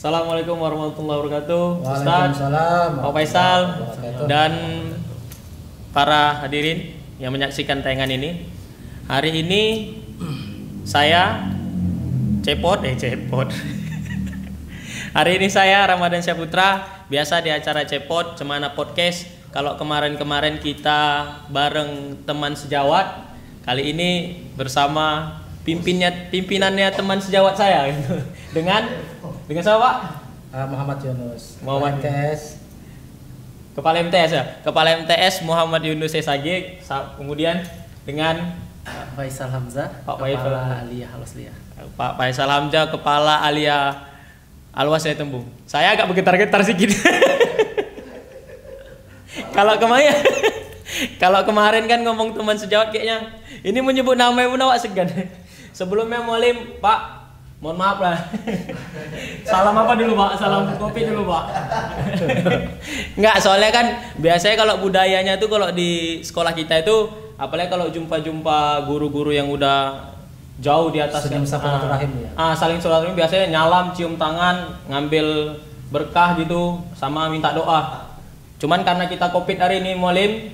Assalamualaikum warahmatullahi wabarakatuh. Ustaz, Waalaikumsalam Pak Faisal, warahmatullahi dan para hadirin yang menyaksikan tayangan ini. Hari ini saya Cepot. Hari ini saya Ramadan Syahputra, biasa di acara Cepot Cemana Podcast. Kalau kemarin-kemarin kita bareng teman sejawat, kali ini bersama pimpinannya teman sejawat saya gitu. Dengan siapa, Pak? Muhammad Yunus. Muhammad MTS. Kepala MTS ya. Kepala MTS Muhammad Yunus SAG. Kemudian dengan Faisal Hamzah, Pak Faisal Kepala Aliyah Al-Wasliyah. Pak Faisal Hamzah, Kepala Aliyah Al-Wasliyah Tembung. Saya agak bergetar-getar sedikit. Kalau kemarin kan ngomong teman sejawat kayaknya ini menyebut nama Ibu Nawak segan. Sebelumnya Mualim, Pak, mohon maaf lah. Salam apa dulu, Pak? Salam kopi dulu, Pak. Enggak, soalnya kan biasanya kalau budayanya tuh kalau di sekolah kita itu, apalagi kalau jumpa-jumpa guru-guru yang udah jauh di atas Saling silaturahim ya. Saling silaturahim biasanya nyalam, cium tangan, ngambil berkah gitu, sama minta doa. Cuman karena kita Covid hari ini, Mualim,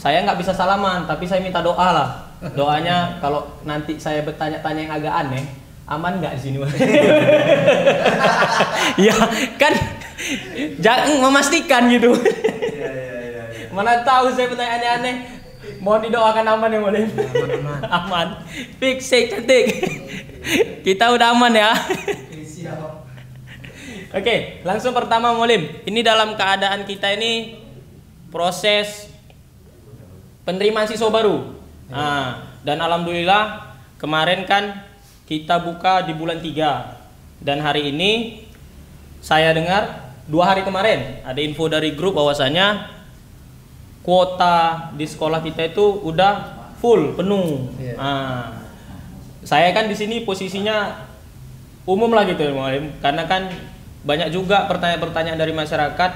saya nggak bisa salaman, tapi saya minta doa lah. Doanya kalau nanti saya bertanya-tanya yang agak aneh, aman nggak di sini? Ya kan, jangan memastikan gitu. Mana tahu saya bertanya aneh-aneh. Mohon didoakan aman ya, Mualim. Aman. Fix, cantik. Kita udah aman ya. Oke, langsung pertama Mualim. Ini dalam keadaan kita ini proses penerimaan siswa baru. Dan alhamdulillah kemarin kan kita buka di bulan 3. Dan hari ini saya dengar 2 hari kemarin ada info dari grup bahwasanya kuota di sekolah kita itu udah full, penuh. Saya kan di sini posisinya umum lah gitu ya, Mualim. Karena kan banyak juga pertanyaan-pertanyaan dari masyarakat.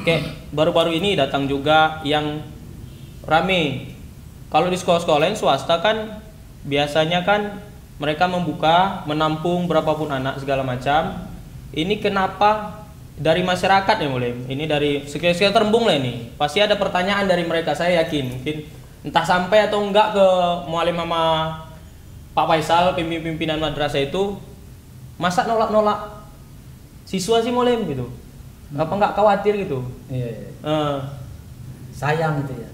Kayak baru-baru ini datang juga yang rame. Kalau di sekolah-sekolah lain swasta kan biasanya kan mereka menampung berapapun anak segala macam. Ini kenapa dari masyarakat ya, Mualim? Ini dari sekitar Terembung lah ini. Pasti ada pertanyaan dari mereka, saya yakin. Mungkin entah sampai atau enggak ke Mualim sama Pak Faisal, pimpinan madrasah itu, masa nolak-nolak siswa sih, Mualim gitu. Apa enggak khawatir gitu? Iya. Sayang gitu ya.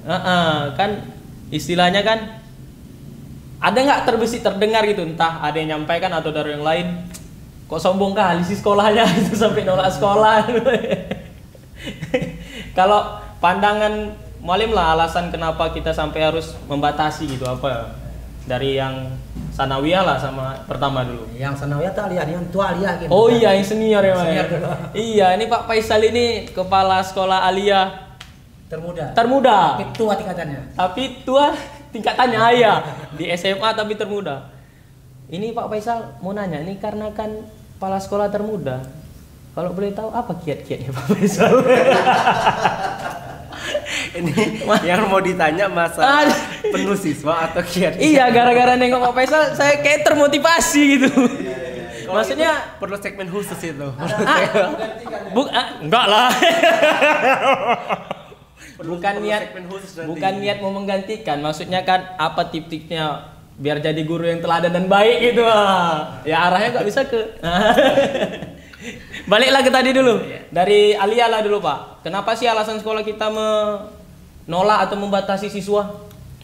Kan istilahnya kan ada nggak terdengar gitu, entah ada yang nyampaikan atau dari yang lain, kok sombong kali sih sekolahnya itu sampai nolak sekolah. Kalau pandangan Mualim lah, alasan kenapa kita sampai harus membatasi gitu, apa dari yang sanawiyah lah sama pertama dulu. Yang sanawiyah tuh aliyah, yang tua aliyah gitu. Oh iya, yang senior ya, Mas. Senior dulu. Iya, ini Pak Faisal ini kepala sekolah aliyah termuda. Tapi tua tingkatannya. Tapi tua tingkatannya ayah di SMA tapi termuda. Ini Pak Faisal mau nanya, ini karena kan kepala sekolah termuda. Kalau boleh tahu apa kiat-kiatnya Pak Faisal? Ini yang mau ditanya masalah penuh siswa atau kiat? Iya, gara-gara nengok Pak Faisal saya kayak termotivasi gitu. Maksudnya perlu segmen khusus itu. Enggak lah. Bukan niat mau menggantikan, maksudnya kan apa tip-tipnya biar jadi guru yang teladan dan baik gitu. Ya arahnya nggak bisa ke. Baliklah ke tadi dulu, dari Alia lah dulu, Pak. Kenapa sih alasan sekolah kita menolak atau membatasi siswa?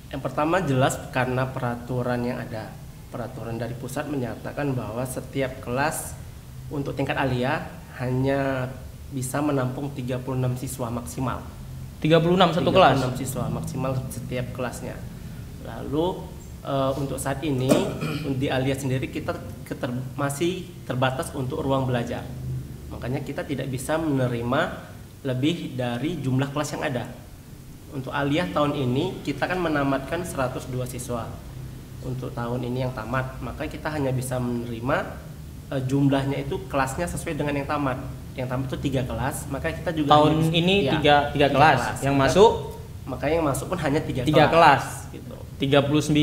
Yang pertama jelas karena peraturan yang ada. Peraturan dari pusat menyatakan bahwa setiap kelas untuk tingkat Alia hanya bisa menampung 36 siswa maksimal. 36 satu kelas. 36 siswa maksimal setiap kelasnya. Lalu untuk saat ini di Alia sendiri kita masih terbatas untuk ruang belajar. Makanya kita tidak bisa menerima lebih dari jumlah kelas yang ada. Untuk Alia tahun ini kita kan menamatkan 102 siswa. Untuk tahun ini yang tamat, maka kita hanya bisa menerima jumlahnya itu kelasnya sesuai dengan yang tamat. Yang tamat itu 3 kelas, maka kita juga tahun ini tiga kelas. Yang masuk, makanya yang masuk pun hanya 3 kelas gitu. 36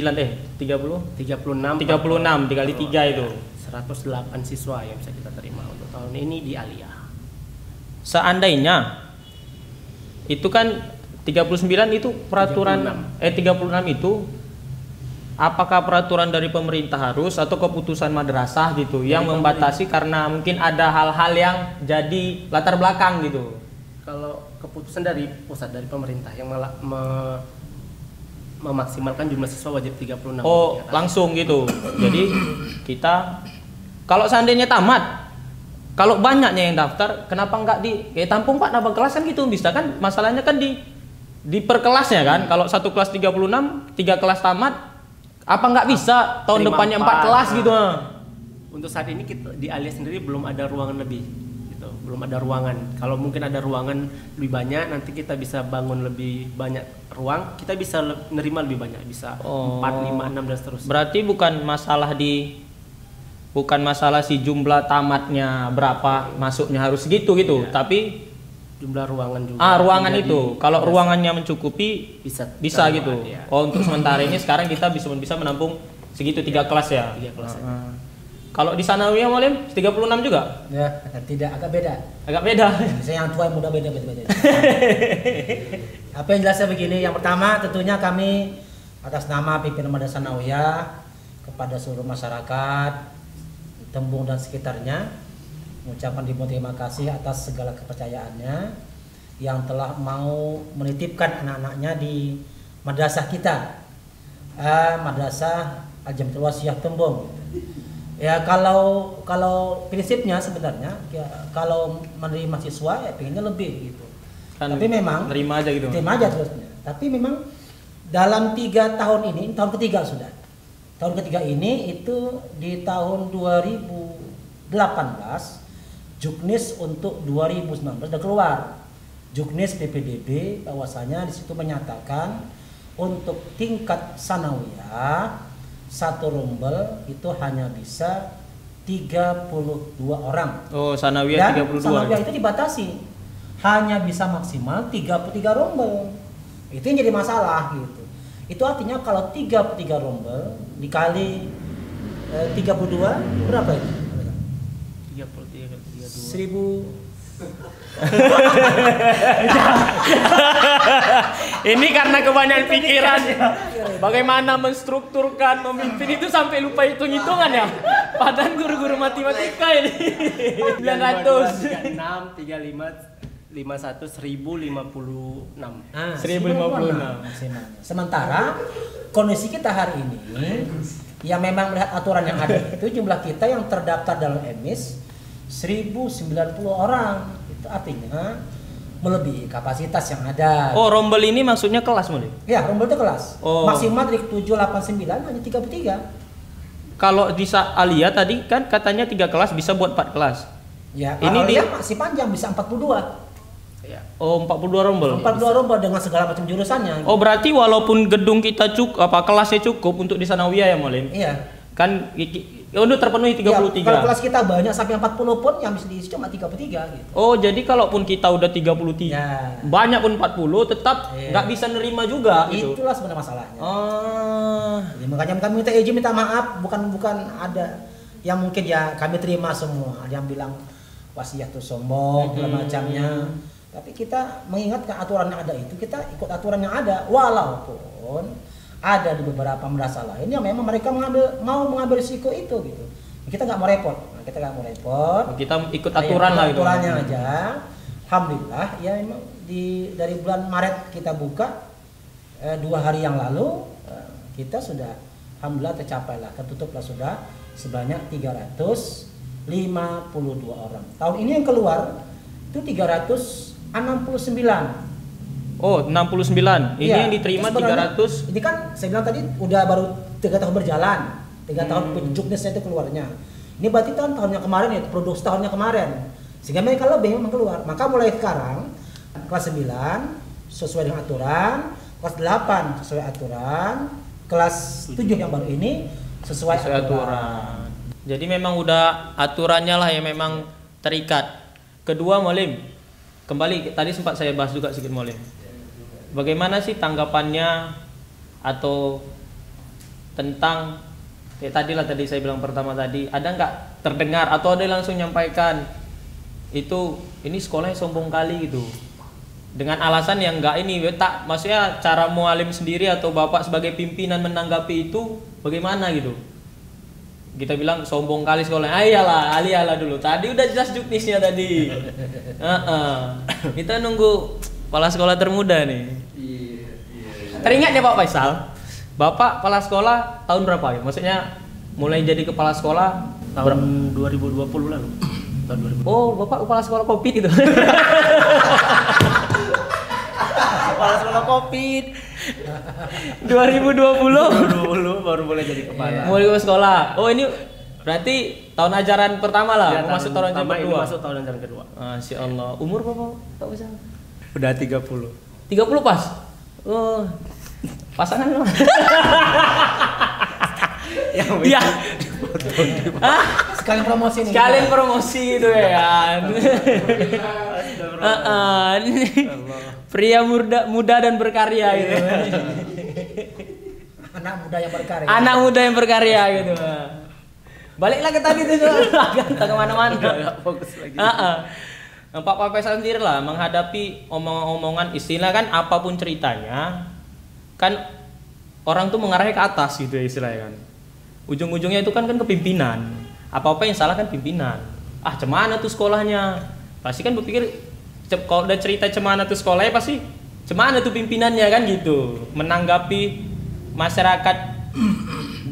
dikali 3 itu. 108 siswa yang bisa kita terima untuk tahun ini di Aliyah. Seandainya itu kan 39 itu peraturan 36 itu apakah peraturan dari pemerintah harus atau keputusan madrasah gitu yang membatasi karena mungkin ada hal-hal yang jadi latar belakang gitu. Kalau keputusan dari pusat, dari pemerintah yang memaksimalkan jumlah siswa wajib 36. Oh, langsung gitu. Jadi kita kalau seandainya tamat, kalau banyaknya yang daftar, kenapa enggak tampung Pak nambah kelas kan gitu bisa kan? Masalahnya kan di per kelasnya kan. Kalau satu kelas 36, 3 kelas tamat, apa nggak bisa tahun depannya 4 kelas gitu? Untuk saat ini kita di Aliyah sendiri belum ada ruangan lebih. Belum ada ruangan. Kalau mungkin ada ruangan lebih banyak, nanti kita bisa bangun lebih banyak ruang, kita bisa nerima lebih banyak, bisa 4, 5, 6 dan seterusnya. Berarti bukan masalah si jumlah tamatnya berapa masuknya harus gitu Iya. tapi jumlah ruangan juga. Ruangan itu. Kalau ruangannya mencukupi bisa gitu. Ya. Oh, untuk sementara ini sekarang kita bisa menampung segitu 3 kelas ya. 3 kelas. Kalau di Sanawiyah Molim 36 juga? Ya, tidak, agak beda. Agak beda. Saya yang tua yang muda beda. Apa yang jelasnya begini, yang pertama tentunya kami atas nama pimpinan Madrasah Sanawiyah kepada seluruh masyarakat Tembung dan sekitarnya mengucapkan ribuan terima kasih atas segala kepercayaannya yang telah mau menitipkan anak-anaknya di madrasah kita, Madrasah Al-Jamiatul Wasiyah Tembung. Ya kalau prinsipnya sebenarnya ya, kalau menerima siswa ya pengennya lebih gitu. Kan tapi memang terima aja gitu. Terima aja terusnya. Tapi memang dalam 3 tahun ini tahun ketiga sudah. Tahun ketiga ini itu di tahun 2018 Juknis untuk 2019 sudah keluar. Juknis PPDB bahwasanya di situ menyatakan untuk tingkat sanawiyah satu rombel itu hanya bisa 32 orang. Oh, Sanawiyah 32. Sanawiyah itu dibatasi. Hanya bisa maksimal 33 rombel. Itu yang jadi masalah gitu. Itu artinya kalau 33 rombel dikali 32 berapa itu? 33 kali 1000. Ini karena kebanyakan pikiran. Bagaimana menstrukturkan pemimpin itu sampai lupa hitung-hitungan ya. Padahal guru-guru matematika ini. 900. 36, 35, 51, 1056. 1056. Sementara kondisi kita hari ini yang memang melihat aturan yang ada itu jumlah kita yang terdaftar dalam EMIS 1090 orang. Itu artinya melebihi kapasitas yang ada. Oh, rombel ini maksudnya kelas mulai? Ya, rombel itu kelas. Oh. Maksimal dari 789 hanya 33. Kalau di Aliyah tadi kan katanya 3 kelas bisa buat 4 kelas. Ya, ini dia masih panjang bisa 42. Ya. Oh, 42 rombel. 42 rombel dengan segala macam jurusannya. Oh, berarti walaupun gedung kita kelasnya cukup untuk di Sanawiyah ya, Molim? Iya. Kan udah terpenuhi 33. Ya, kalau kelas kita banyak sampai 40 pun yang bisa diisi cuma 33 gitu. Oh, jadi kalaupun kita udah 33, Ya. banyak pun 40 tetap nggak bisa nerima juga gitu. Itulah sebenarnya masalahnya. Oh. Jadi makanya kami minta izin, minta maaf, bukan ada yang mungkin ya kami terima semua. Ada yang bilang wasiat itu sombong segala macamnya. Tapi kita mengingatkan aturan yang ada itu, kita ikut aturan yang ada walaupun ada di beberapa madrasah lain yang memang mereka mau mengambil risiko itu gitu. Kita nggak mau repot. Nah, kita nggak mau repot. Kita ikut aturan lah gitu. Aturannya aja. Alhamdulillah ya memang dari bulan Maret kita buka 2 hari yang lalu kita sudah alhamdulillah tercapai lah, tertutuplah sudah sebanyak 352 orang. Tahun ini yang keluar itu 369. Oh, 69. Ini Iya, yang diterima sebenarnya 300. Ini kan saya bilang tadi udah baru 3 tahun berjalan. 3 tahun juknisnya itu keluarnya. Ini berarti tahun yang kemarin ya, produksi tahunnya kemarin. Sehingga mereka lebih memang keluar. Maka mulai sekarang kelas 9 sesuai dengan aturan, kelas 8 sesuai aturan, kelas 7 yang baru ini sesuai aturan. Jadi memang udah aturannya lah yang memang terikat. Kedua, Molim. Kembali tadi sempat saya bahas juga sedikit, Molim. Bagaimana sih tanggapannya atau tentang tadi saya bilang pertama tadi, ada nggak terdengar atau ada yang langsung nyampaikan itu ini sekolahnya sombong kali gitu. Dengan alasan yang enggak ini, tak maksudnya cara mualim sendiri atau bapak sebagai pimpinan menanggapi itu bagaimana gitu. Kita bilang sombong kali sekolah. Iyalah dulu. Tadi udah jelas juknisnya tadi. Kita nunggu kepala sekolah termuda nih. Teringat ya Pak Faisal? Bapak kepala sekolah tahun berapa ya? Maksudnya mulai jadi kepala sekolah tahun 2020 lalu. Tahun 2020. Oh, Bapak kepala sekolah Covid itu. Kepala sekolah Covid. 2020 baru mulai jadi kepala. mulai ke sekolah. Oh, ini berarti tahun ajaran pertama lah, Ya, masuk tahun ajaran kedua. Masuk tahun ajaran kedua. Masya Allah. Umur berapa Pak Faisal? Udah 30. 30 pas? Oh, pasangan lo? Ya. Sekalian promosi nih. Sekalian promosi itu ya kan. Pria muda dan berkarya gitu. Anak muda yang berkarya. Anak muda yang berkarya gitu. Baliklah ke tadi tuh, agak kemana-mana. Fokus lagi. Pak Faisal sendiri lah menghadapi omongan-omongan istilah kan apapun ceritanya kan orang tuh mengarahnya ke atas gitu ya istilahnya kan. Ujung-ujungnya itu kan kepimpinan. Apa-apa yang salah kan pimpinan. Cemana tuh sekolahnya? Pasti kan berpikir kalau udah cerita cemana tuh sekolahnya pasti cemana tuh pimpinannya kan gitu. Menanggapi masyarakat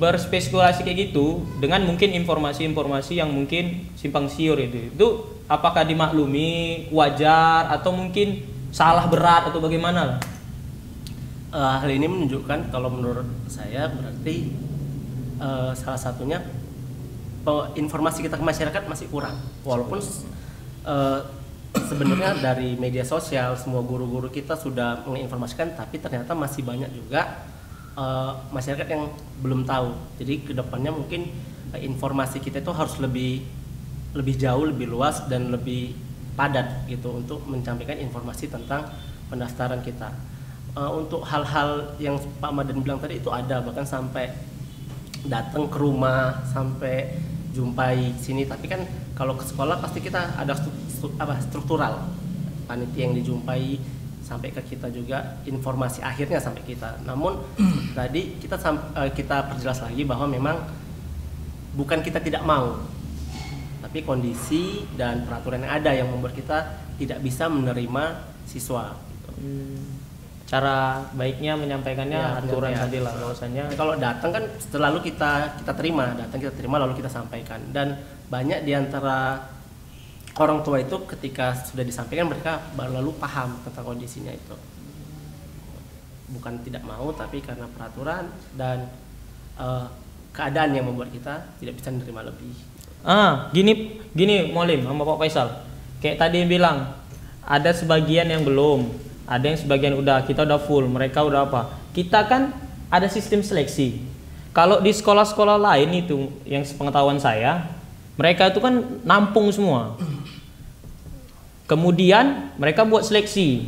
berspekulasi kayak gitu dengan mungkin informasi-informasi yang mungkin simpang siur itu apakah dimaklumi wajar atau mungkin salah berat atau bagaimana lah? Hal ini menunjukkan kalau menurut saya berarti salah satunya informasi kita ke masyarakat masih kurang walaupun sebenarnya dari media sosial semua guru-guru kita sudah menginformasikan tapi ternyata masih banyak juga masyarakat yang belum tahu. Jadi kedepannya mungkin informasi kita itu harus lebih jauh, lebih luas dan lebih padat gitu untuk menyampaikan informasi tentang pendaftaran kita. Untuk hal-hal yang Pak Madan bilang tadi itu ada bahkan sampai datang ke rumah, sampai jumpai sini. Tapi kan kalau ke sekolah pasti kita ada struktural panitia yang dijumpai sampai ke kita juga informasi akhirnya sampai kita. Namun tadi kita perjelas lagi bahwa memang bukan kita tidak mau, tapi kondisi dan peraturan yang ada yang membuat kita tidak bisa menerima siswa. Gitu. Cara baiknya menyampaikannya Ya, aturan ya. tadi lah bahwasanya. Kalau datang kan selalu kita terima, lalu kita sampaikan. Dan banyak diantara orang tua itu ketika sudah disampaikan mereka baru lalu paham tentang kondisinya itu. Bukan tidak mau tapi karena peraturan dan keadaan yang membuat kita tidak bisa menerima lebih. Gini Molim sama Pak Faisal. Kayak tadi bilang ada sebagian yang belum, ada yang sebagian udah, kita udah full, mereka udah apa? Kita kan ada sistem seleksi. Kalau di sekolah-sekolah lain itu yang sepengetahuan saya, mereka itu kan nampung semua. Kemudian mereka buat seleksi.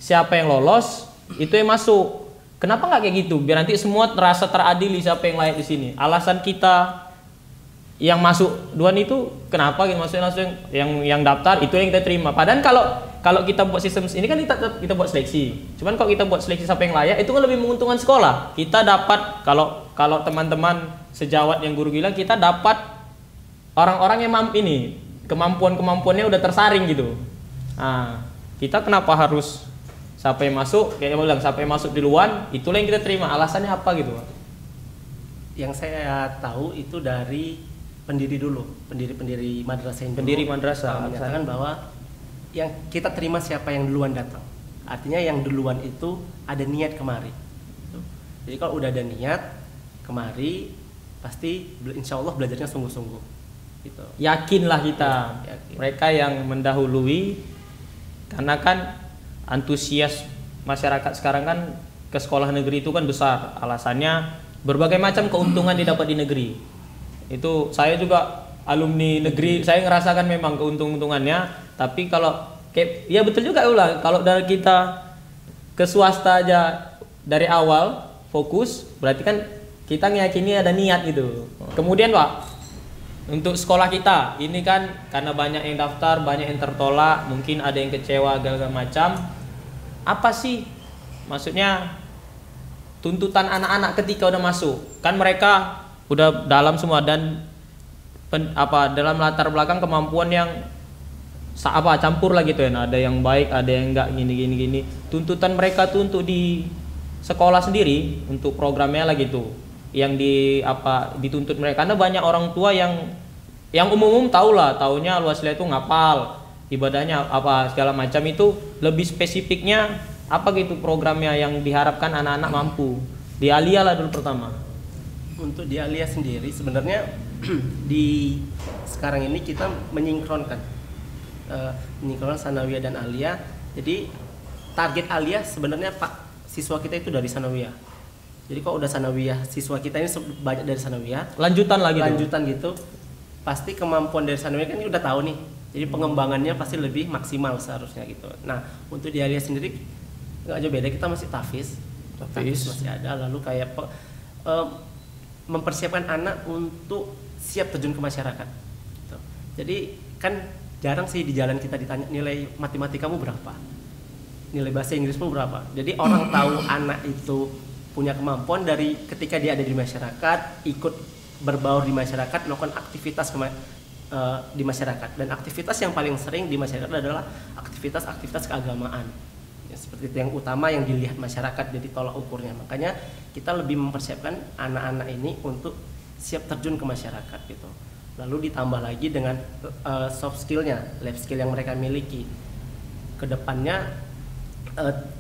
Siapa yang lolos, itu yang masuk. Kenapa nggak kayak gitu? Biar nanti semua terasa teradili siapa yang layak di sini. Alasan kita yang masuk duluan itu kenapa gitu? Maksudnya langsung yang daftar itu yang kita terima. Padahal kalau kita buat sistem ini kan kita buat seleksi. Cuman kalau kita buat seleksi siapa yang layak itu kan lebih menguntungkan sekolah. Kita dapat kalau teman-teman sejawat yang guru bilang kita dapat orang-orang yang kemampuannya udah tersaring gitu. Kita kenapa harus siapa yang masuk, kayak bilang siapa yang masuk duluan, itulah yang kita terima. Alasannya apa gitu? Yang saya tahu itu dari pendiri madrasah yang Pendiri madrasah menyatakan bahwa yang kita terima siapa yang duluan datang. Artinya yang duluan itu ada niat kemari. Jadi kalau udah ada niat kemari, pasti insya Allah belajarnya sungguh-sungguh. Gitu. Yakinlah kita. Yakin. Mereka yang mendahului, karena kan antusias masyarakat sekarang kan ke sekolah negeri itu kan besar. Alasannya berbagai macam keuntungan didapat di negeri. Itu saya juga alumni negeri, saya ngerasakan memang keuntungannya. Tapi kalau ya betul juga ulah, kalau dari kita ke swasta aja dari awal fokus, berarti kan kita meyakini ada niat gitu. Kemudian Pak, untuk sekolah kita ini kan karena banyak yang daftar, banyak yang tertolak, mungkin ada yang kecewa segala macam. Apa sih maksudnya tuntutan anak-anak ketika udah masuk? Kan mereka udah dalam semua dan dalam latar belakang kemampuan yang campur lah gitu ya. Ada yang baik, ada yang enggak gini. Tuntutan mereka tuh untuk di sekolah sendiri untuk programnya lah gitu. Yang dituntut mereka, karena banyak orang tua yang umum taunya Al-Wasliyah itu ngapal ibadahnya apa segala macam. Itu lebih spesifiknya apa gitu programnya yang diharapkan anak-anak mampu di Aliyah lah dulu pertama. Untuk di Aliyah sendiri sebenarnya di sekarang ini kita menyingkronkan Sanawiyah dan Aliyah. Jadi target Aliyah sebenarnya siswa kita itu dari Sanawiyah. Jadi kalau udah Sanawiyah, siswa kita ini banyak dari Sanawiyah. Lanjutan gitu. Pasti kemampuan dari Sanawiyah kan udah tahu nih. Jadi pengembangannya pasti lebih maksimal seharusnya gitu. Nah, untuk di Aliyah sendiri nggak jauh beda, kita masih tahfiz masih ada. Lalu kayak mempersiapkan anak untuk siap terjun ke masyarakat. Gitu. Jadi kan jarang sih di jalan kita ditanya nilai matematikamu berapa, nilai bahasa Inggrismu berapa. Jadi orang tahu anak itu punya kemampuan dari ketika dia ada di masyarakat, ikut berbaur di masyarakat, melakukan aktivitas di masyarakat. Dan aktivitas yang paling sering di masyarakat adalah aktivitas keagamaan. Ya, seperti itu yang utama yang dilihat masyarakat, jadi tolak ukurnya. Makanya kita lebih mempersiapkan anak-anak ini untuk siap terjun ke masyarakat gitu. Lalu ditambah lagi dengan soft skillnya, life skill yang mereka miliki. Kedepannya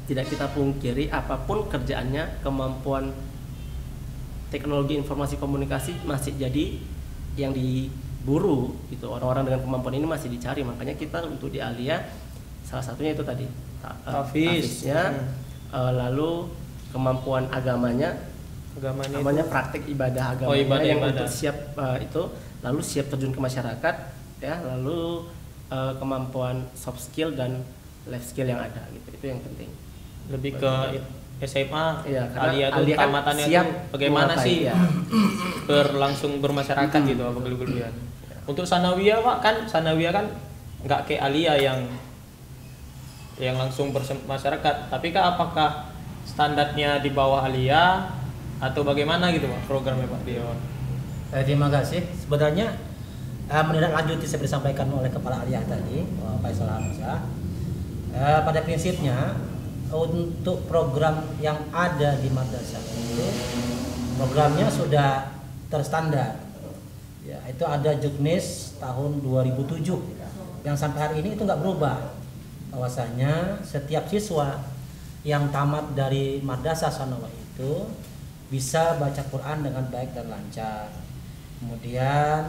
tidak kita pungkiri apapun kerjaannya, kemampuan teknologi informasi komunikasi masih jadi yang diburu gitu. Orang-orang dengan kemampuan ini masih dicari. Makanya kita untuk di Aliyah salah satunya itu tadi tahfiznya, lalu kemampuan agamanya praktek ibadah agamanya yang untuk siap itu, lalu siap terjun ke masyarakat ya, lalu kemampuan soft skill dan life skill yang ada gitu, itu yang penting. Lebih ke SMA ya, Aliyah tuh tamatannya tuh bagaimana sih ya langsung bermasyarakat gitu apa kelebihan. Untuk Sanawiyah Pak, kan Sanawiyah kan nggak kayak Aliyah yang langsung bermasyarakat, tapi kan apakah standarnya di bawah Aliyah atau bagaimana gitu Pak programnya Pak di bawah? Terima kasih. Sebenarnya menindaklanjuti seperti disampaikan oleh Kepala Aliyah tadi, Pak Faisal Hamzah. Pada prinsipnya untuk program yang ada di madrasah itu programnya sudah terstandar ya, itu ada Juknis tahun 2007 yang sampai hari ini itu nggak berubah, bahwasanya setiap siswa yang tamat dari madrasah sanawiyah itu bisa baca Quran dengan baik dan lancar, kemudian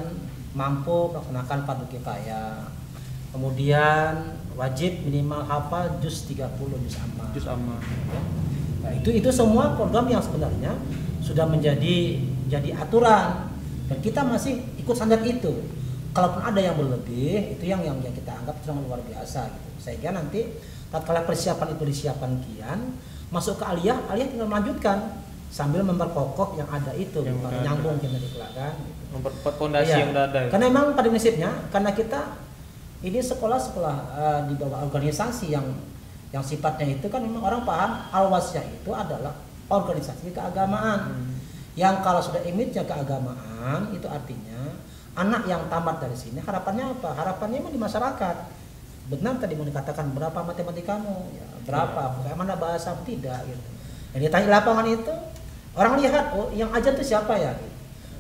mampu melaksanakan fardu kifayah, kemudian wajib minimal hafal juz 30 juz amma. Nah, itu semua program yang sebenarnya sudah menjadi aturan dan kita masih ikut standar itu. Kalaupun ada yang berlebih, itu yang kita anggap sangat luar biasa gitu. Sehingga nanti tatkala persiapan itu disiapkan kian, masuk ke Aliyah tinggal melanjutkan sambil memperkokoh yang ada itu, nyambung kita dikelakan gitu. Memperkuat fondasi yang udah ada. Karena memang pada prinsipnya karena kita ini sekolah-sekolah di bawah organisasi yang sifatnya itu kan memang orang paham Al-Wasliyah itu adalah organisasi keagamaan. Yang kalau sudah image-nya keagamaan itu artinya anak yang tamat dari sini harapannya apa? Harapannya memang di masyarakat. Benar tadi mau dikatakan berapa matematikamu, ya, berapa, bagaimana bahasa tidak gitu. Yang ditanya di lapangan itu orang lihat yang ajar itu siapa ya? Gitu.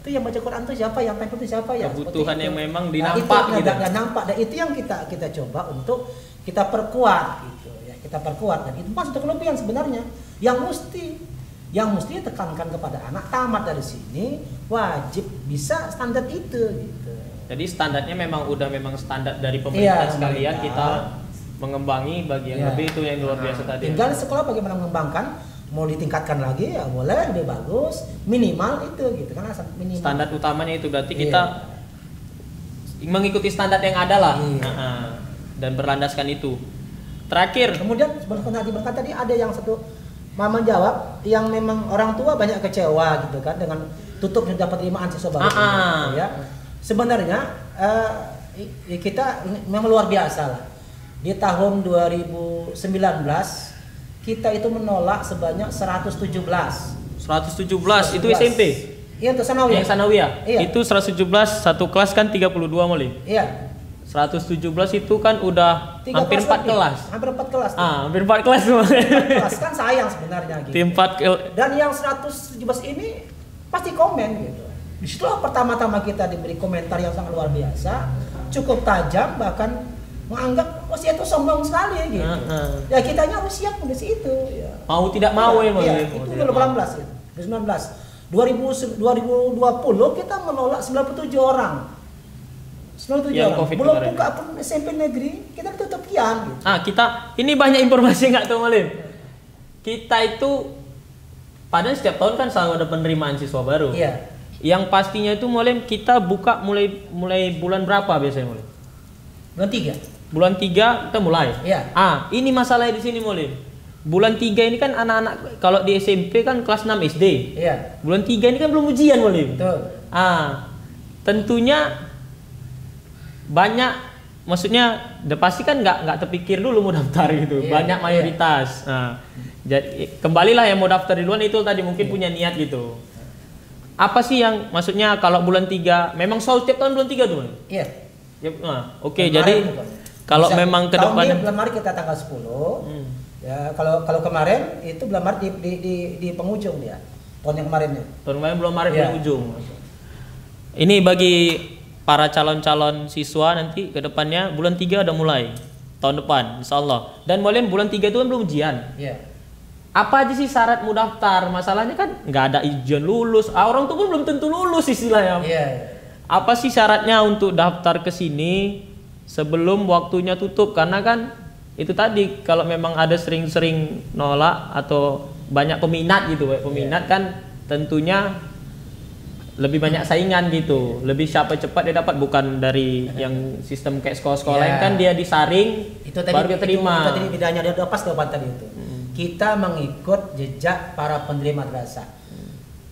Itu yang baca Quran itu siapa, yang tempel itu siapa ya? Kebutuhan yang memang dinampak gitu. Nampak dan itu yang kita coba untuk kita perkuat gitu ya, kita perkuat dan itu masuk kelebihan sebenarnya yang mesti tekankan kepada anak tamat dari sini wajib bisa standar itu gitu. Jadi standarnya memang standar dari pemerintah sekalian, kita mengembangi bagian lebih itu yang luar biasa tadi. Tinggal sekolah bagaimana mengembangkan, mau ditingkatkan lagi ya boleh, lebih bagus, minimal itu gitu kan, minimal. Standar utamanya itu berarti kita mengikuti standar yang ada lah. Dan berlandaskan itu. Terakhir, kemudian sebenarnya tadi berkata tadi ada yang satu mama jawab yang memang orang tua banyak kecewa gitu kan dengan tutup sudah penerimaan siswa baru ya. Sebenarnya kita memang luar biasa lah. Di tahun 2019 kita itu menolak sebanyak 117. 117 itu SMP. Iya, untuk sanawiyah. Yang sanawiyah. Iya. Itu 117 satu kelas kan 32 Molim. Iya. 117 itu kan udah 3 hampir 4 lebih. kelas. Hampir 4 kelas. Tuh. Hampir 4 kelas semua. 4 kelas kan sayang sebenarnya gitu. Tim 4 Dan yang 117 ini pasti komen gitu. Disitulah pertama-tama kita diberi komentar yang sangat luar biasa, cukup tajam, bahkan menganggap usia itu sombong sekali gitu. Ya kitanya harus siap di situ. Ya. Mau tidak mau ya, Iya, itu 2018 gitu. 2019. 2020 kita menolak 97 orang. 97 Yang orang. COVID Belum kemarin. buka pun SMP negeri, kita ditutup kian gitu. kita ini banyak informasi nggak tuh Molim? Kita itu padahal setiap tahun kan selalu ada penerimaan siswa baru. Iya. Yang pastinya itu Molim kita buka mulai bulan berapa biasanya Molim? Bulan 3. Bulan 3 kita mulai. Iya. Ini masalahnya di sini Molim. Bulan 3 ini kan anak-anak kalau di SMP kan kelas 6 SD. Iya. Bulan 3 ini kan belum ujian Molim. Betul. Tentunya banyak, maksudnya udah pasti kan nggak terpikir dulu mau daftar gitu. Iya, Banyak iya. mayoritas. Jadi kembalilah yang mau daftar duluan itu tadi mungkin punya niat gitu. Apa sih yang maksudnya kalau bulan 3 memang selalu tiap tahun bulan 3 tuh? Molim? Iya. Oke, Kemarin jadi bukan. kalau Bisa- memang ke tahun depan ini bulan Maret kita tanggal 10. Ya, kalau kemarin itu bulan Maret di penghujung ya. Tahun yang kemarinnya. tahun kemarin belum Maret Iya. bulan ujung. Ini bagi para calon-calon siswa nanti ke depannya bulan 3 udah mulai tahun depan insyaallah. Dan Molim bulan 3 itu kan belum ujian. Iya. Apa aja sih syarat mau daftar? Masalahnya kan nggak ada ujian lulus. Orang tuh pun belum tentu lulus istilahnya. Iya. Apa sih syaratnya untuk daftar ke sini sebelum waktunya tutup? Karena kan itu tadi kalau memang ada sering-sering nolak atau banyak peminat gitu, peminat kan tentunya lebih banyak saingan gitu. Lebih siapa cepat dia dapat, bukan dari yang sistem kayak sekolah-sekolah lain kan dia disaring Itu tadi baru dia terima. Itu tadi bedanya dia udah pas jawaban tadi itu. Kita mengikut jejak para penerima madrasah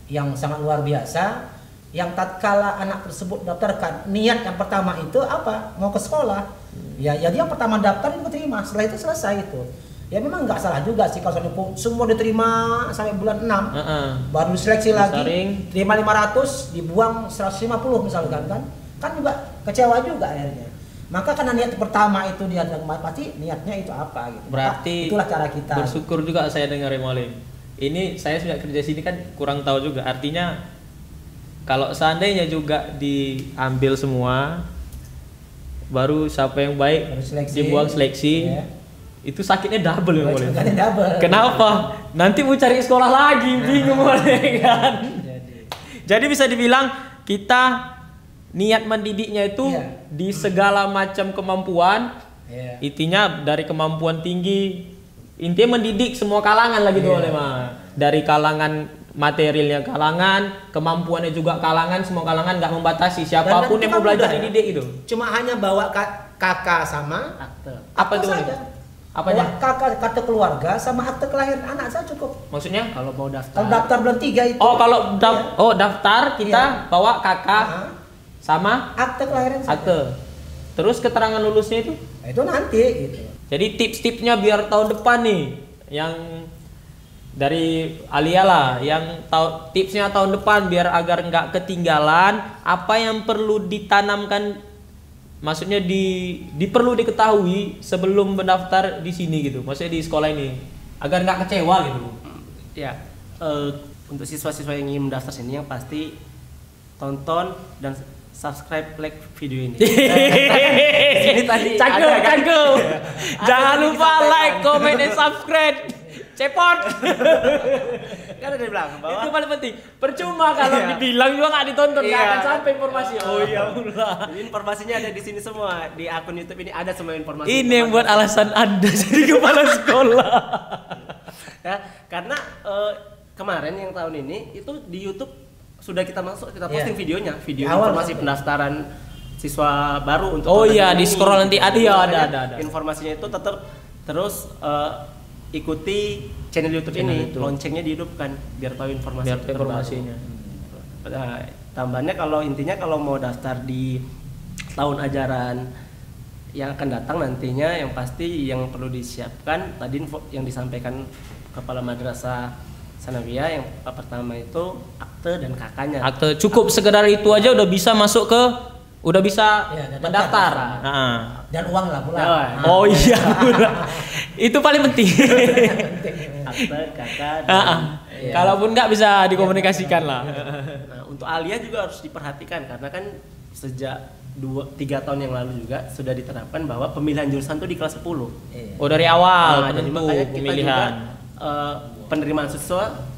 yang sangat luar biasa. Yang tatkala anak tersebut daftarkan, niat yang pertama itu apa? Mau ke sekolah. Ya dia yang pertama daftar itu terima. Setelah itu selesai itu. Ya memang nggak salah juga sih kalau semua diterima sampai bulan 6. Baru diseleksi lagi, Disaring. terima 500, dibuang 150 misalkan kan. Kan juga kecewa juga akhirnya. Maka karena niat pertama itu dia pasti niatnya itu apa gitu. Berarti itulah cara kita. bersyukur juga saya dengar Molim. Ini saya sudah kerja sini kan kurang tahu juga. Artinya kalau seandainya juga diambil semua, baru siapa yang baik Baru seleksi. dibuang seleksi, Iya. itu sakitnya double ya Molim. Sakitnya double. Kenapa? Nanti mau cari sekolah lagi, bingung Molim kan. Jadi bisa dibilang kita niat mendidiknya itu Iya. di segala macam kemampuan. Iya. Intinya dari kemampuan tinggi, intinya mendidik semua kalangan lagi tuh Iya. dari kalangan materialnya kalangan, kemampuannya juga kalangan, semua kalangan nggak membatasi siapapun Dan yang mau itu kan belajar mudah, dididik itu. Cuma hanya bawa kakak sama Akte. Apa itu? saja. Apanya? Bawa kakak, kartu keluarga sama akte kelahiran anak saya cukup. Maksudnya? Kalau mau daftar. Kalau daftar bulan 3 itu. Oh kalau Iya. daftar kita Iya. bawa kakak Aha. sama Akte kelahiran saja. akte. Terus keterangan lulusnya itu? Nah, itu nanti gitu. Jadi tips-tipsnya biar tahun depan nih yang dari Alia lah, yang tipsnya tahun depan biar agar nggak ketinggalan, apa yang perlu ditanamkan, maksudnya perlu diketahui sebelum mendaftar di sini gitu, maksudnya di sekolah ini agar nggak kecewa gitu. Ya, untuk siswa-siswa yang ingin mendaftar sini yang pasti tonton dan subscribe, like video ini. Sini tadi Cakep, ada kan? cakep. Jangan tadi lupa disampaikan. like, comment, dan subscribe. Cepot. Kan ada bilang bahwa Itu paling penting. Percuma kalau Iya. dibilang juga nggak ditonton, nggak Iya. akan sampai informasi. Oh iya pula. Jadi informasinya ada di sini semua, di akun YouTube ini ada semua informasi. Ini yang buat alasan Anda jadi kepala sekolah. Ya, karena kemarin yang tahun ini itu di YouTube sudah kita posting Iya. videonya, video Di awal informasi sampai. pendaftaran siswa baru untuk Oh tahun iya, ini. di scroll nanti ada, ya, Makanya ada. Informasinya itu tetap terus ikuti channel YouTube Channel ini, YouTube. loncengnya dihidupkan biar tahu informasi Biar tahu terbaru. informasinya. Nah, Tambahannya kalau intinya kalau mau daftar di tahun ajaran yang akan datang nantinya, yang pasti yang perlu disiapkan tadi yang disampaikan Kepala Madrasah Sanawiyah, yang pertama itu akte dan kakaknya. Akte cukup sekedar itu aja udah bisa masuk ke, udah bisa Ya, dan mendaftar. daftar. Nah. Dan uang lah pula. Ya, Oh iya, itu paling penting. Akte, kakak, Iya. Kalaupun nggak bisa dikomunikasikan lah. Nah, untuk Alia juga harus diperhatikan karena kan sejak 2-3 tahun yang lalu juga sudah diterapkan bahwa pemilihan jurusan tuh di kelas 10. Iya. Oh dari awal Jadi penentu makanya kita pemilihan. juga, penerimaan siswa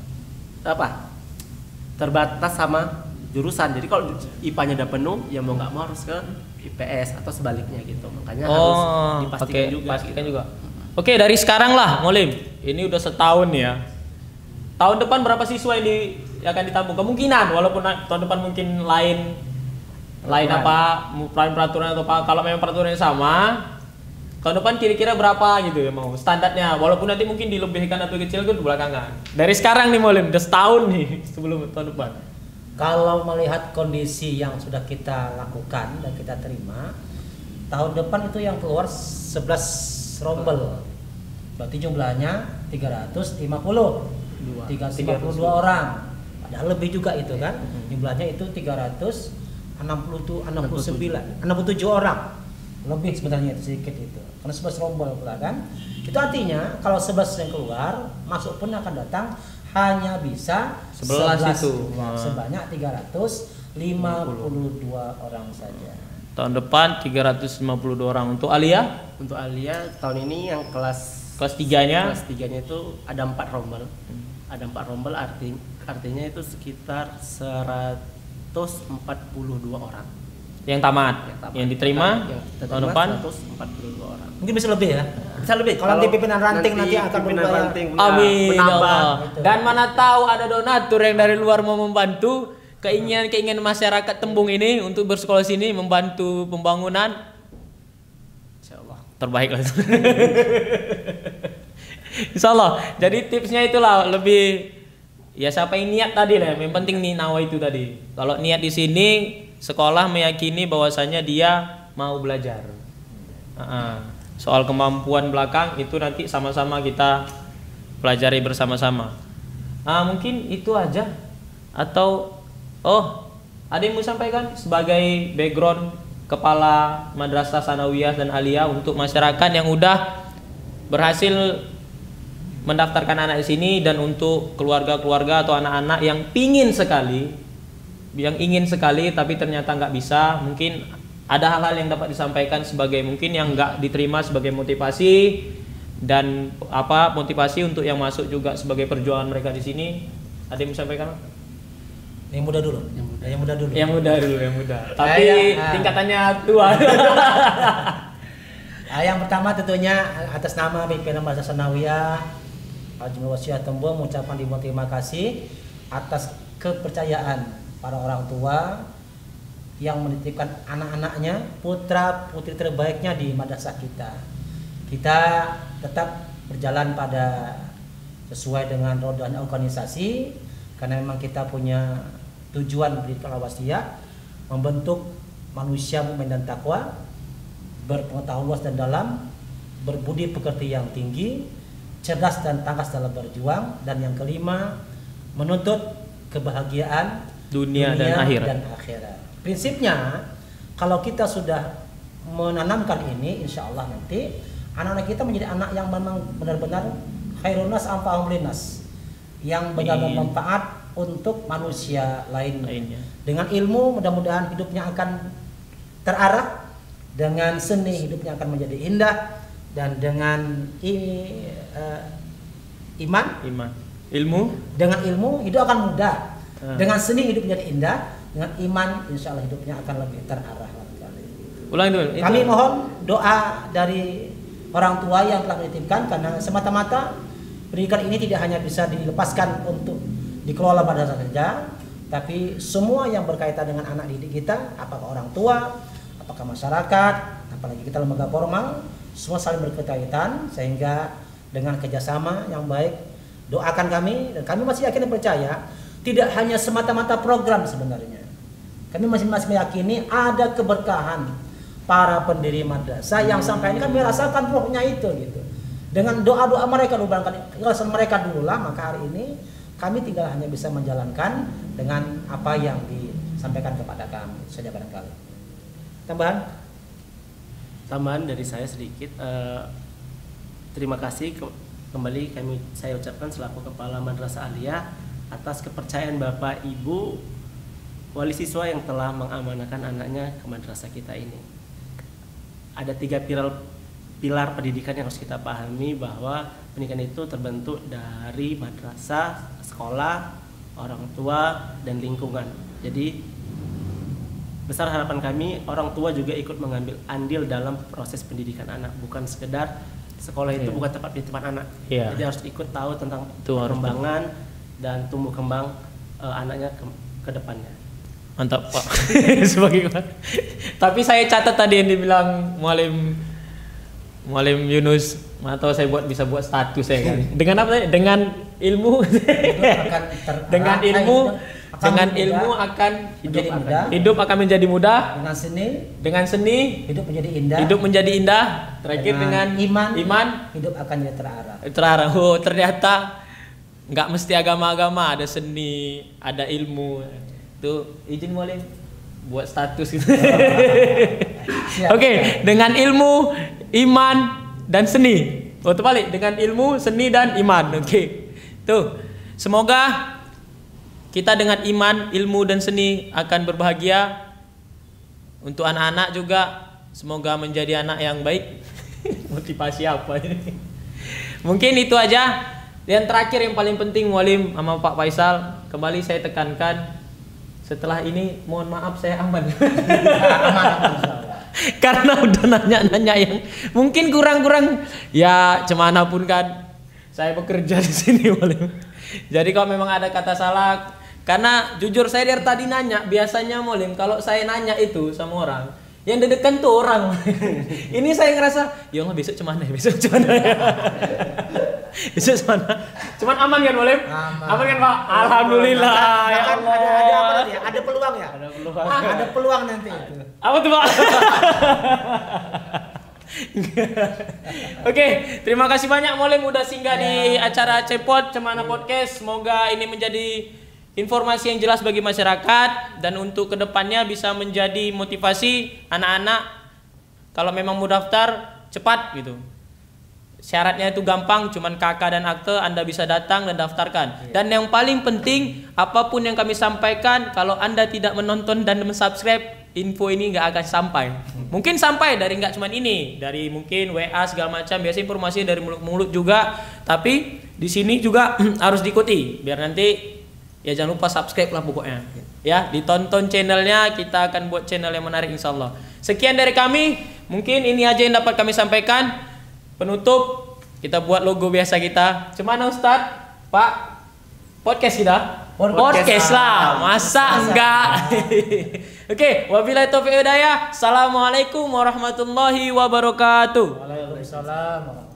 terbatas sama jurusan. Jadi kalau IPA-nya udah penuh, ya mau nggak mau harus ke IPS atau sebaliknya gitu. Makanya harus dipastikan pastikan juga. Oke, dari sekarang lah, Molim. Ini udah setahun ya. Tahun depan berapa siswa yang akan ditampung? Kemungkinan, walaupun tahun depan mungkin lain peraturan atau apa. Kalau memang peraturannya sama, tahun depan kira-kira berapa gitu ya mau standarnya. Walaupun nanti mungkin dilebihkan atau kecil itu belakangan. Dari sekarang nih Molim, udah setahun nih sebelum tahun depan. Kalau melihat kondisi yang sudah kita lakukan dan kita terima, tahun depan itu yang keluar 11 rombel. Berarti jumlahnya 352 orang. Padahal lebih juga itu kan. Jumlahnya itu 67 orang. Lebih sebenarnya itu sedikit itu. Karena 11 rombel pula kan. Itu artinya kalau 11 yang keluar, masuk pun akan datang hanya bisa 11 itu. Sebanyak 352 orang saja. Tahun depan 352 orang. Untuk Alia? Untuk Alia tahun ini yang kelas 3-nya? Kelas 3-nya itu ada 4 rombel. Ada 4 rombel artinya itu sekitar 142 orang. Yang tamat, yang diterima tahun depan 142 orang. Mungkin bisa lebih ya. Bisa lebih. Kalau nanti pimpinan ranting nanti akan pimpinan berubah. ranting amin ya menambah. Allah. Dan mana tahu ada donatur yang dari luar mau membantu keinginan masyarakat Tembung ini untuk bersekolah sini, membantu pembangunan. Insyaallah. Terbaik lah. Insyaallah. Jadi tipsnya itulah, lebih ya siapa yang niat tadi lah. Yang penting nih nawa itu tadi. Kalau niat di sini sekolah meyakini bahwasanya dia mau belajar. Soal kemampuan belakang itu nanti sama-sama kita pelajari bersama-sama. Mungkin itu aja. Atau ada yang mau sampaikan sebagai background Kepala Madrasah Sanawiyah dan Aliyah untuk masyarakat yang udah berhasil mendaftarkan anak di sini, dan untuk keluarga-keluarga atau anak-anak yang ingin sekali tapi ternyata nggak bisa, mungkin ada hal-hal yang dapat disampaikan sebagai mungkin yang nggak diterima sebagai motivasi, dan motivasi untuk yang masuk juga sebagai perjuangan mereka di sini. Ada yang disampaikan? Yang muda dulu. Yang muda. Tapi tingkatannya tua. Yang pertama tentunya atas nama pimpinan Madrasah Sanawiyah Al-Jumlah Wasiah Tembung mengucapkan terima kasih atas kepercayaan para orang tua yang menitipkan anak-anaknya, putra-putri terbaiknya di madrasah kita. Kita tetap berjalan pada sesuai dengan rodanya organisasi, karena memang kita punya tujuan pendidikan wasiah, membentuk manusia mukmin dan takwa, berpengetahuan luas dan dalam, berbudi pekerti yang tinggi, cerdas dan tangkas dalam berjuang, dan yang kelima menuntut kebahagiaan dunia dan akhirat. Prinsipnya kalau kita sudah menanamkan ini, insya Allah nanti anak-anak kita menjadi anak yang memang benar-benar khairun nas anfa'uhum linnas, yang benar-benar bermanfaat untuk manusia lainnya. Dengan ilmu mudah-mudahan hidupnya akan terarah, dengan seni hidupnya akan menjadi indah, dan dengan ilmu hidup akan mudah. Dengan seni hidup menjadi indah, dengan iman insya Allah hidupnya akan lebih terarah. Ulang dulu. Kami mohon doa dari orang tua yang telah menitipkan, karena semata-mata pendidikan ini tidak hanya bisa dilepaskan untuk dikelola madrasah saja, tapi semua yang berkaitan dengan anak didik kita, apakah orang tua, apakah masyarakat, apalagi kita lembaga formal, semua saling berkaitan, sehingga dengan kerjasama yang baik, doakan kami, dan kami masih yakin dan percaya tidak hanya semata-mata program sebenarnya, Kami masing-masing meyakini ada keberkahan para pendiri madrasah yang sampai ini kan merasakan rohnya itu gitu. Dengan doa-doa mereka dulu barangkali ikhlasan mereka dulu lah, maka hari ini kami tinggal hanya bisa menjalankan dengan apa yang disampaikan kepada kami saja barangkali. Tambahan dari saya sedikit. Terima kasih kembali saya ucapkan selaku Kepala Madrasah Aliyah atas kepercayaan Bapak Ibu wali siswa yang telah mengamanahkan anaknya ke madrasah kita ini. Ada 3 pilar pendidikan yang harus kita pahami, bahwa pendidikan itu terbentuk dari madrasah, sekolah, orang tua, dan lingkungan. Jadi besar harapan kami orang tua juga ikut mengambil andil dalam proses pendidikan anak, bukan sekedar sekolah itu bukan tempat pendidikan anak. Jadi harus ikut tahu tentang perkembangan dan tumbuh kembang anaknya ke depannya. Mantap Pak. Sebagai tapi saya catat tadi yang dibilang Mualim Yunus, atau saya bisa buat status saya kan. Dengan apa tadi? Dengan ilmu. Dengan ilmu akan hidup akan menjadi mudah. Dengan seni hidup menjadi indah. Terakhir dengan iman hidup akan jadi terarah. Terarah. Oh, ternyata nggak mesti agama-agama, ada seni, ada ilmu. Tuh, izin Mualim buat status gitu. Oke, dengan ilmu, iman, dan seni. Oh, terbalik, dengan ilmu, seni, dan iman. Oke. Tuh, semoga kita dengan iman, ilmu, dan seni akan berbahagia. Untuk anak-anak juga, semoga menjadi anak yang baik. Motivasi apa ini? Mungkin itu aja. Dan terakhir yang paling penting, Mualim sama Pak Faisal, kembali saya tekankan, setelah ini mohon maaf saya aman. Karena udah nanya-nanya yang mungkin kurang-kurang, ya cemana pun kan saya bekerja di sini, Mualim. Jadi kalau memang ada kata salah, karena jujur saya dari tadi nanya, biasanya Mualim kalau saya nanya itu sama orang, yang deg-degan tuh orang. Ini saya ngerasa, ya Allah besok cemana ya, besok cemana ya. Besok cemana. Cuman aman kan Mualim? Aman kan Pak? Alhamdulillah. Ya Allah. Ada apa tadi? Ada peluang ya? Ada peluang. Ada peluang nanti itu. Apa tuh Pak? Oke, terima kasih banyak Mualim udah singgah di acara Cepot Cemana Podcast. Semoga ini menjadi informasi yang jelas bagi masyarakat, dan untuk kedepannya bisa menjadi motivasi anak-anak. Kalau memang mau daftar cepat gitu, syaratnya itu gampang, cuman KK dan akte, Anda bisa datang dan daftarkan. Dan yang paling penting, apapun yang kami sampaikan, kalau Anda tidak menonton dan mensubscribe, info ini nggak akan sampai. Mungkin sampai dari nggak cuman ini, dari mungkin WA segala macam, biasa informasi dari mulut-mulut juga, tapi di sini juga harus diikuti biar nanti. Ya jangan lupa subscribe lah pokoknya. Ya, ditonton channelnya, kita akan buat channel yang menarik insyaallah. Sekian dari kami, mungkin ini aja yang dapat kami sampaikan. Penutup, kita buat logo biasa kita. Cemana Ustadz? Pak, podcast kita? Podcast lah, masa enggak? Oke, wabillahi taufiq wal hidayah. Assalamualaikum warahmatullahi wabarakatuh. Waalaikumsalam.